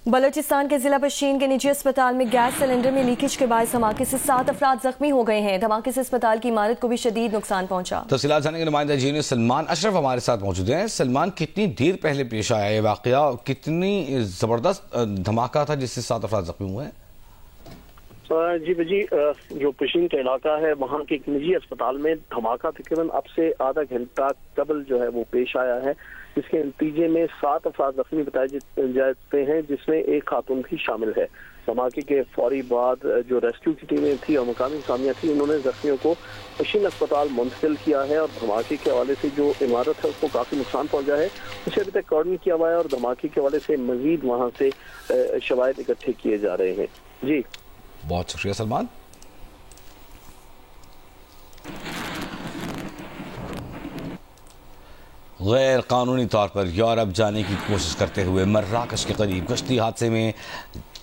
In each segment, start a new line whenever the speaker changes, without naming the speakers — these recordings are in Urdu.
بلوچستان کے ضلع پشین کے نجی اسپتال میں گیس سلنڈر میں لیکیج کے باعث دھماکے سے 7 افراد زخمی ہو گئے ہیں۔ دھماکے سے اسپتال کی عمارت کو بھی شدید نقصان پہنچا۔
تفصیلات جاننے کے نمائندہ جینیو سلمان اشرف ہمارے ساتھ موجود ہیں۔ سلمان، کتنی دیر پہلے پیش آیا یہ واقعہ؟ کتنی زبردست دھماکہ تھا جس سے 7 افراد زخمی ہوئے ہیں؟
جی جو پشین کا علاقہ ہے وہاں کے ایک نجی اسپتال میں دھماکہ تقریباً اب سے آدھا گھنٹہ قبل جو ہے وہ پیش آیا ہے، جس کے نتیجے میں 7 افراد زخمی بتائے جاتے ہیں، جس میں ایک خاتون بھی شامل ہے۔ دھماکے کے فوری بعد جو ریسکیو کی ٹیمیں تھیں اور مقامی انتظامیہ تھی، انہوں نے زخمیوں کو پشین اسپتال منتقل کیا ہے اور دھماکے کے حوالے سے جو عمارت ہے اس کو کافی نقصان پہنچا ہے، اسے ابھی تک کارڈن کیا ہوا ہے اور دھماکے کے حوالے سے مزید وہاں سے شواہد اکٹھے کیے جا رہے ہیں۔ جی
بہت شکریہ سلمان۔ غیر قانونی طور پر یورپ جانے کی کوشش کرتے ہوئے مراکش کے قریب کشتی حادثے میں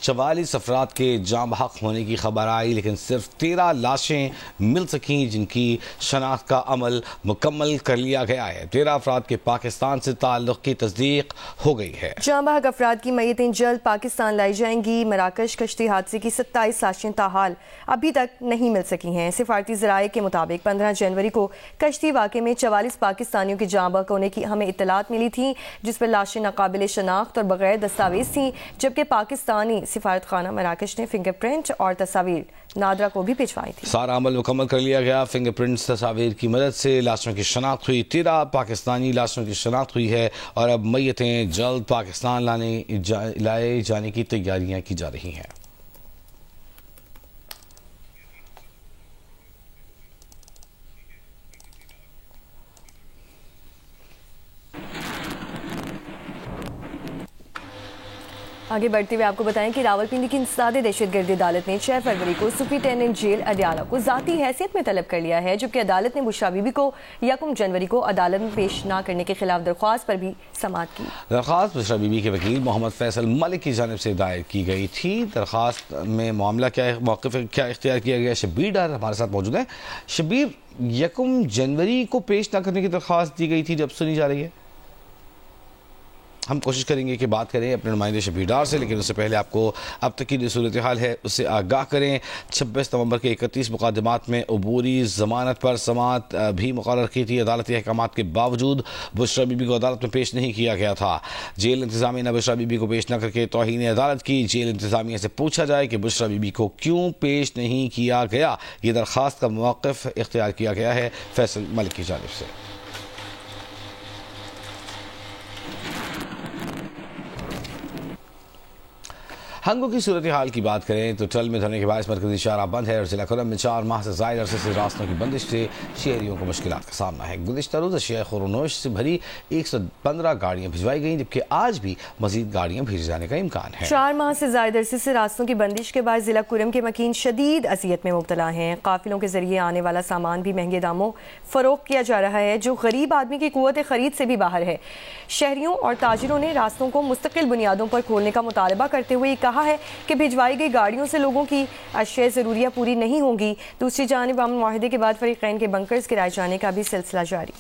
44 افراد کے جاں بحق ہونے کی خبر آئی، لیکن صرف 13 لاشیں مل سکیں جن کی شناخت کا عمل مکمل کر لیا گیا ہے۔ 13 افراد کے پاکستان سے تعلق کی تصدیق ہو گئی ہے۔
جاں بحق افراد کی میتیں جلد پاکستان لائی جائیں گی۔ مراکش کشتی حادثے کی 27 لاشیں تاحال ابھی تک نہیں مل سکی ہیں۔ سفارتی ذرائع کے مطابق 15 جنوری کو کشتی واقعے میں 44 پاکستانیوں کے جاں بحق ہونے کی ہمیں اطلاعات ملی تھیں، جس پر لاشیں ناقابل شناخت اور بغیر دستاویز تھیں، جبکہ پاکستانی سفارت خانہ مراکش نے فنگر پرنٹ اور تصاویر نادرا کو بھی بھجوائی تھی۔
سارا عمل مکمل کر لیا گیا۔ فنگر پرنٹس تصاویر کی مدد سے لاشوں کی شناخت ہوئی۔ 13 پاکستانی لاشوں کی شناخت ہوئی ہے اور اب میتیں جلد پاکستان لائے جانے کی تیاریاں کی جا رہی ہیں۔
آگے بڑھتے ہوئے آپ کو بتائیں کہ راولپنڈی کی انسداد دہشت گردی عدالت نے 6 فروری کو سپرنٹینڈنٹ جیل اڈیالہ کو ذاتی حیثیت میں طلب کر لیا ہے، جبکہ عدالت نے بشرا بی بی کو 1 جنوری کو عدالت میں پیش نہ کرنے کے خلاف درخواست پر بھی سماعت کی۔
درخواست بشرا بی بی کے وکیل محمد فیصل ملک کی جانب سے دائر کی گئی تھی۔ درخواست میں معاملہ موقف کیا اختیار کیا گیا؟ شبیر ڈار ہمارے ساتھ موجود ہیں۔ شبیر، 1 جنوری کو پیش نہ کرنے کی درخواست دی گئی تھی، جب سنی جا رہی ہے؟ ہم کوشش کریں گے کہ بات کریں اپنے نمائندے شبیر ڈار سے، لیکن اس سے پہلے آپ کو اب تک کی جو صورتحال ہے اس سے آگاہ کریں۔ 26 نومبر کے 31 مقدمات میں عبوری ضمانت پر سماعت بھی مقرر کی تھی۔ عدالتی احکامات کے باوجود بشرا بی بی کو عدالت میں پیش نہیں کیا گیا تھا۔ جیل انتظامیہ نے بشرا بی بی کو پیش نہ کر کے توہین عدالت کی۔ جیل انتظامیہ سے پوچھا جائے کہ بشرا بی بی کو کیوں پیش نہیں کیا گیا، یہ درخواست کا موقف اختیار کیا گیا ہے فیصل ملک کی جانب سے۔ ہنگو کی صورتحال کی بات کریں تو ٹل میں دھرنے کے باعث مرکزی شاہراہ بند ہے اور ضلع کرم میں 4 ماہ سے زائد عرصے سے راستوں کی بندش سے شہریوں کو مشکلات کا سامنا ہے۔ گزشتہ روز اشیاء خورونوش سے بھری 115 گاڑیاں بھجوائی گئیں، جبکہ آج بھی مزید گاڑیاں بھیجے جانے کا امکان ہے۔
4 ماہ سے زائد عرصے سے راستوں کی بندش کے بعد ضلع کرم کے مکین شدید اذیت میں مبتلا ہیں۔ قافلوں کے ذریعے آنے والا سامان بھی مہنگے داموں فروخت کیا جا رہا ہے، جو غریب آدمی کی قوت خرید سے بھی باہر ہے۔ شہریوں اور تاجروں نے راستوں کو مستقل بنیادوں پر کھولنے کا مطالبہ کرتے ہوئے کہا ہے کہ بھجوائی گئی گاڑیوں سے لوگوں کی اشیاء ضروریہ پوری نہیں ہوں گی۔ دوسری جانب امن معاہدے کے بعد فریقین کے بنکرز گرائے جانے کا بھی سلسلہ جاری۔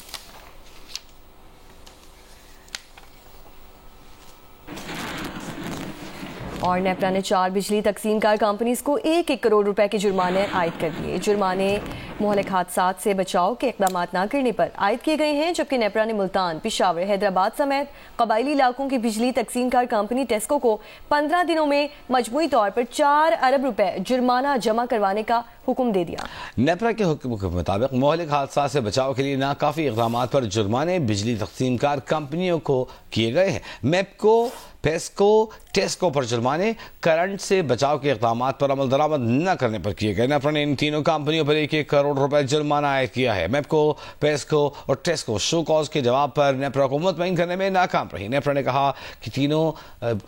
اور نیپرا نے 4 بجلی تقسیم کار کمپنیز کو 1 کروڑ روپے کے جرمانے عائد کر دیے۔ جرمانے مہلک حادثات سے بچاؤ کے اقدامات نہ کرنے پر عائد کیے گئے ہیں، جبکہ نیپرا نے ملتان، پشاور، حیدرآباد سمیت قبائلی علاقوں کی بجلی تقسیم کار کمپنی ٹیسکو کو 15 دنوں میں مجموعی طور پر 4 ارب روپے جرمانہ جمع کروانے کا حکم دے دیا۔
نیپرا کے حکم کے مطابق مہلک حادثات سے بچاؤ کے لیے ناکافی اقدامات پر جرمانے بجلی تقسیم کار کمپنیوں کو کیے گئے ہیں۔ میپکو، پیسکو، ٹیسکو پر جرمانے، کرنٹ سے بچاؤ کے اقدامات پر عمل درآمد نہ کرنے پر کیے گئے۔ نیپرا نے ان تینوں کمپنیوں پر 1 کروڑ روپے جرمانہ عائد کیا ہے۔ میپکو، پیسکو اور ٹیسکو شو کاز کے جواب پر نیپرا کو مطمئن کرنے میں ناکام رہی۔ نیپرا نے کہا کہ تینوں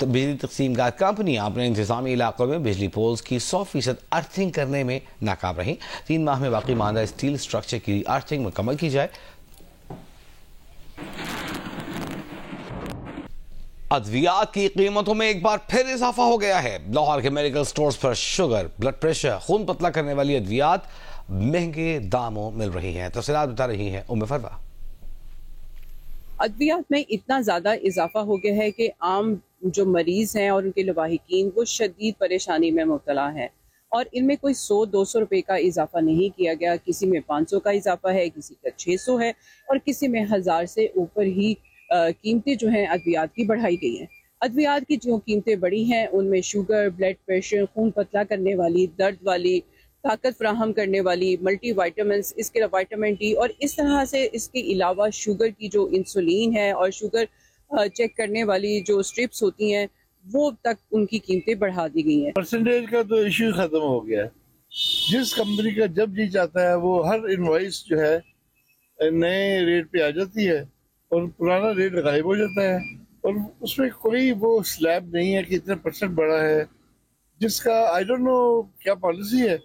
بجلی تقسیم کار کمپنیاں اپنے انتظامی علاقوں میں بجلی پولز کی 100% ارتھنگ کرنے میں ناکام رہیں۔ 3 ماہ میں باقی ماندہ اسٹیل سٹرکچر کی ارتھنگ مکمل کی جائے۔ ادویات کی قیمتوں میں ایک بار پھر اضافہ ہو گیا ہے۔ لاہور کے میڈیکل سٹورز پر شوگر، بلڈ پریشر، خون پتلا کرنے والی ادویات مہنگے داموں مل رہی ہیں۔ تفصیلات بتا رہی ہیں ام فروا۔
ادویات میں اتنا زیادہ اضافہ ہو گیا ہے کہ عام جو مریض ہیں اور ان کے لواحقین وہ شدید پریشانی میں مبتلا ہیں، اور ان میں کوئی 100-200 روپے کا اضافہ نہیں کیا گیا. کسی میں 500 کا اضافہ ہے، کسی کا 600 ہے، اور کسی میں 1000 سے اوپر ہی قیمتیں جو ہیں ادویات کی بڑھائی گئی ہیں. ادویات کی جو قیمتیں بڑھی ہیں ان میں شوگر، بلڈ پریشر، خون پتلا کرنے والی، درد والی، طاقت فراہم کرنے والی، ملٹی وائٹامنس، اس کے علاوہ وائٹامن ڈی، اور اس طرح سے اس کے علاوہ شوگر کی جو انسولین ہے اور شوگر چیک کرنے والی جو اسٹرپس ہوتی ہیں وہ تک ان کی قیمتیں بڑھا دی گئی ہیں.
پرسنٹیج کا تو ایشو ختم ہو گیا ہے. جس کمپنی کا جب جی چاہتا ہے وہ ہر انوائس جو ہے نئے ریٹ پہ آ جاتی ہے اور پرانا ریٹ غائب ہو جاتا ہے، اور اس میں کوئی وہ سلیب نہیں ہے کہ اتنا پرسنٹ بڑا ہے، جس کا آئی ڈونٹ نو کیا پالیسی ہے.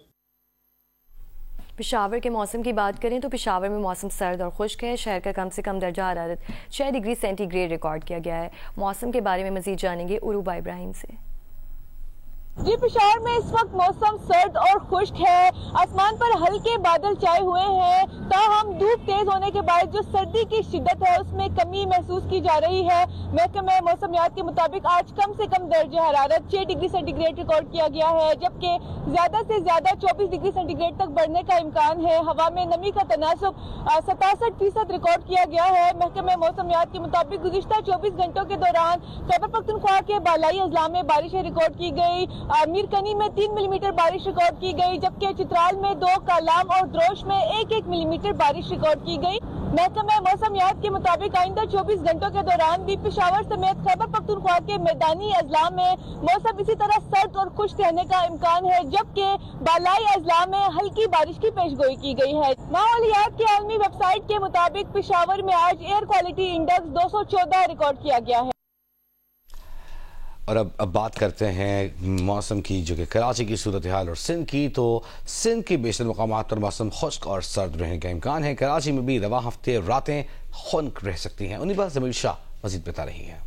پشاور کے موسم کی بات کریں تو پشاور میں موسم سرد اور خشک ہے. شہر کا کم سے کم درجہ حرارت 6 ڈگری سینٹی گریڈ ریکارڈ کیا گیا ہے. موسم کے بارے میں مزید جانیں گے عروبہ ابراہیم سے.
جی پشاور میں اس وقت موسم سرد اور خشک ہے. آسمان پر ہلکے بادل چھائے ہوئے ہیں، تاہم دھوپ تیز ہونے کے بعد جو سردی کی شدت ہے اس میں کمی محسوس کی جا رہی ہے. محکمہ موسمیات کے مطابق آج کم سے کم درجہ حرارت 6 ڈگری سینٹی گریڈ ریکارڈ کیا گیا ہے، جبکہ زیادہ سے زیادہ 24 ڈگری سینٹی گریڈ تک بڑھنے کا امکان ہے. ہوا میں نمی کا تناسب 67% ریکارڈ کیا گیا ہے. محکمہ موسمیات کے مطابق گزشتہ 24 گھنٹوں کے دوران خیبر پختونخوا کے بالائی اضلاع میں بارشیں ریکارڈ کی گئی. میر کنی میں 3 ملی میٹر بارش ریکارڈ کی گئی، جبکہ چترال میں 2، کالام اور دروش میں 1-1 ملی میٹر بارش ریکارڈ کی گئی. محکمہ موسمیات کے مطابق آئندہ 24 گھنٹوں کے دوران بھی پشاور سمیت خیبر پختونخوا کے میدانی اضلاع میں موسم اسی طرح سرد اور خشک رہنے کا امکان ہے، جبکہ بالائی اضلاع میں ہلکی بارش کی پیش گوئی کی گئی ہے. ماحولیات کی عالمی ویب سائٹ کے مطابق پشاور میں آج ایئر کوالٹی انڈیکس 214 ریکارڈ کیا گیا ہے.
اور اب بات کرتے ہیں موسم کی، جو کہ کراچی کی صورتحال اور سندھ کی. تو سندھ کی بیشتر مقامات پر موسم خشک اور سرد رہنے کا امکان ہے. کراچی میں بھی رواں ہفتے راتیں خنک رہ سکتی ہیں. انہیں بات زمین شاہ مزید بتا رہی ہیں.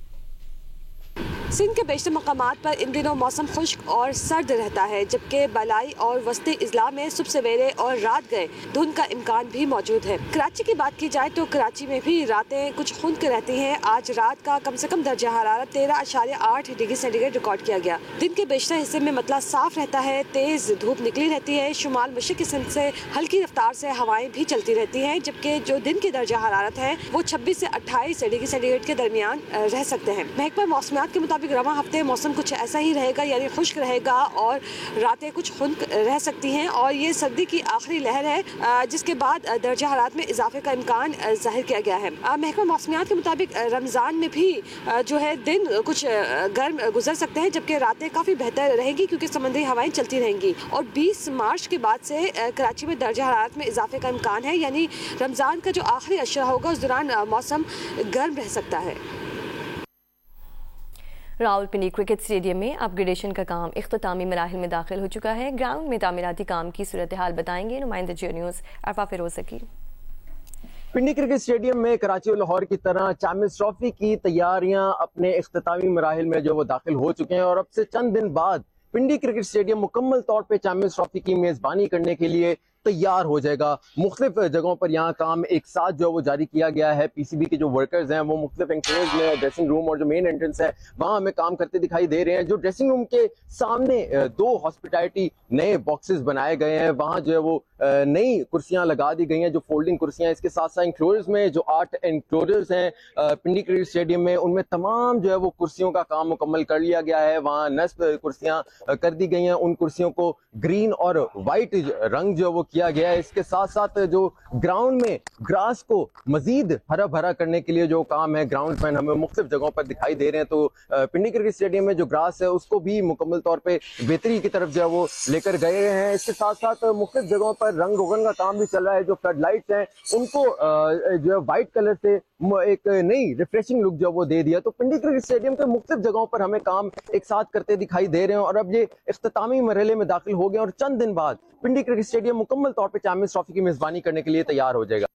سندھ کے بیشتر مقامات پر ان دنوں موسم خشک اور سرد رہتا ہے، جبکہ بالائی اور وسطی اضلاع میں صبح سویرے اور رات گئے دھند کا امکان بھی موجود ہے. کراچی کی بات کی جائے تو کراچی میں بھی راتیں کچھ خنک رہتی ہیں. آج رات کا کم سے کم درجہ حرارت 13.8 ڈگری سینٹی گریڈ ریکارڈ کیا گیا. دن کے بیشتر حصے میں مطلع صاف رہتا ہے، تیز دھوپ نکلی رہتی ہے. شمال مشرقی سندھ سے ہلکی رفتار سے ہوائیں بھی چلتی رہتی ہیں، جبکہ جو دن کی درجہ حرارت ہے وہ 26 سے 28 ڈگری سینٹی گریڈ کے درمیان رہ سکتے ہیں. محکمہ موسمیات کے مطابق رواں ہفتے موسم کچھ ایسا ہی رہے گا، یعنی خشک رہے گا اور راتیں کچھ خنک رہ سکتی ہیں، اور یہ سردی کی آخری لہر ہے جس کے بعد درجہ حرارت میں اضافے کا امکان ظاہر کیا گیا ہے. محکمہ موسمیات کے مطابق رمضان میں بھی جو ہے دن کچھ گرم گزر سکتے ہیں، جبکہ راتیں کافی بہتر رہیں گی کیونکہ سمندری ہوائیں چلتی رہیں گی. اور 20 مارچ کے بعد سے کراچی میں درجہ حرارت میں اضافے کا امکان ہے، یعنی رمضان کا جو آخری عشرہ ہوگا اس دوران موسم گرم رہ سکتا ہے.
راولپنڈی کرکٹ اسٹیڈیم میں اپ گریڈیشن کا کام اختتامی مراحل میں داخل ہو چکا ہے. گراؤنڈ میں تعمیراتی کام کی صورتحال بتائیں گے نمائندہ جیو نیوز عرفہ فیروز کی.
پنڈی کرکٹ اسٹیڈیم میں کراچی اور لاہور کی طرح چیمپئنز ٹرافی کی تیاریاں اپنے اختتامی مراحل میں جو وہ داخل ہو چکے ہیں، اور اب سے چند دن بعد پنڈی کرکٹ اسٹیڈیم مکمل طور پہ چیمپئنز ٹرافی کی میزبانی کرنے کے لیے تیار ہو جائے گا. مختلف جگہوں پر یہاں کام ایک ساتھ جو وہ جاری کیا گیا ہے. پی سی بی کے جو ورکرز ہیں وہ مختلف انکلیوز میں ڈریسنگ روم اور جو مین انٹرنس ہے وہاں ہمیں کام کرتے دکھائی دے رہے ہیں. جو ڈریسنگ روم کے سامنے 2 ہاسپٹیلٹی نئے باکسز بنائے گئے ہیں، وہاں جو ہے وہ نئی کرسیاں لگا دی گئی ہیں جو فولڈنگ کرسیاں. اس کے ساتھ ساتھ انکلوزرز میں جو 8 انکلوزرز ہیں پنڈی کرکٹ اسٹیڈیم میں، ان میں تمام جو ہے وہ کرسیوں کا کام مکمل کر لیا گیا ہے. وہاں نصب کرسیاں کر دی گئی ہیں. ان کرسیوں کو گرین اور وائٹ رنگ جو وہ کیا گیا ہے. اس کے ساتھ ساتھ جو گراؤنڈ میں گراس کو مزید ہرا بھرا کرنے کے لیے جو کام ہے گراؤنڈ مین ہمیں مختلف جگہوں پر دکھائی دے رہے ہیں. تو پنڈی کرکٹ اسٹیڈیم میں جو گراس ہے اس کو بھی مکمل طور پہ بہتری کی طرف جو ہے وہ لے کر گئے ہیں. اس کے ساتھ ساتھ مختلف جگہوں پر رنگ روغن کا کام بھی چل رہا ہے. جو فلڈ لائٹس ہیں ان کو جو ہے وائٹ کلر سے ایک نئی ریفریشنگ لک جو وہ دے دیا. تو پنڈی کرکٹ اسٹیڈیم کے مختلف جگہوں پر ہمیں کام ایک ساتھ کرتے دکھائی دے رہے ہیں، اور اب یہ اختتامی مرحلے میں داخل ہو گئے اور چند دن بعد پنڈی کرکٹ اسٹیڈیم مکمل طور پہ چیمپئنز ٹرافی کی میزبانی کرنے کے لیے تیار ہو جائے گا.